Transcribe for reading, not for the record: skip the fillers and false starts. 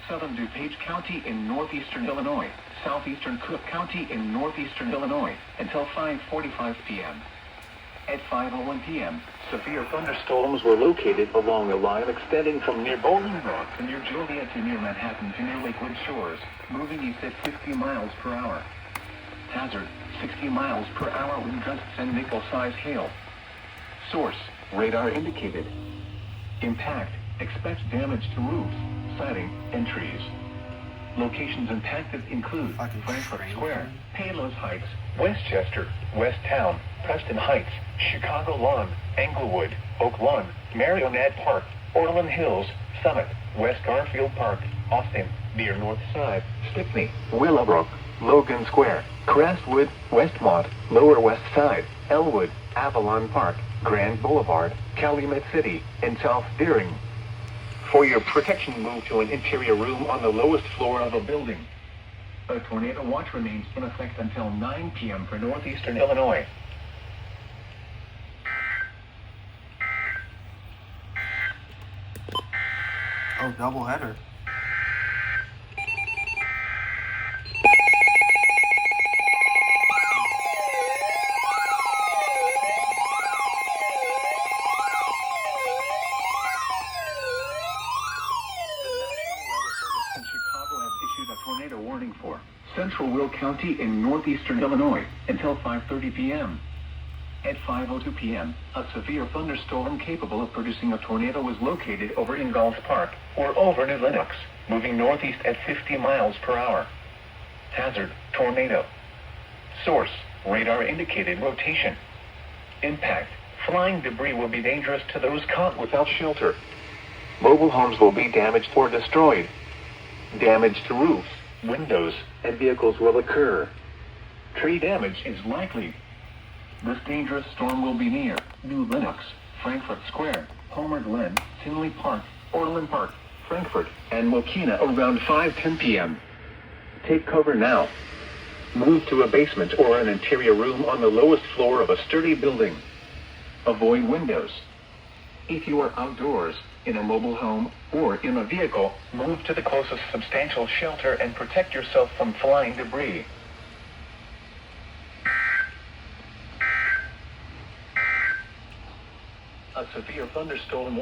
southern DuPage County in northeastern Illinois, southeastern Cook County in northeastern Illinois, until 5:45 p.m. At 5:01 p.m., severe thunderstorms were located along a line extending from near Bowling Rock to near Joliet to near Manhattan to near Lakewood Shores, moving east at 50 miles per hour. Hazard, 60 miles per hour wind gusts and nickel-size hail. Source, radar indicated. Impact, expect damage to roofs, siding, and trees. Locations impacted include Frankfurt Square, Palos Heights, Westchester, West Town, Preston Heights, Chicago Lawn, Englewood, Oak Lawn, Marionette Park, Orland Hills, Summit, West Garfield Park, Austin, near North Side, Stickney, Willowbrook, Logan Square, Crestwood, Westmont, Lower West Side, Elwood, Avalon Park, Grand Boulevard, Calumet City, and South Deering. For your protection, move to an interior room on the lowest floor of a building. A tornado watch remains in effect until 9 p.m. for northeastern Illinois. Oh, double header. Tornado warning for Central Will County in northeastern Illinois until 5:30 p.m. At 5:02 p.m., a severe thunderstorm capable of producing a tornado was located over Ingalls Park or over New Lenox, moving northeast at 50 miles per hour. Hazard, tornado. Source, radar indicated rotation. Impact, flying debris will be dangerous to those caught without shelter. Mobile homes will be damaged or destroyed. Damage to roofs, windows, and vehicles will occur. Tree damage is likely. This dangerous storm will be near New Lenox, Frankfurt Square, Homer Glen, Tinley Park, Orland Park, Frankfurt, and Mokina around 5:10 p.m. Take cover now. Move to a basement or an interior room on the lowest floor of a sturdy building. Avoid windows. If you are outdoors, in a mobile home, or in a vehicle, move to the closest substantial shelter and protect yourself from flying debris. A severe thunderstorm warning.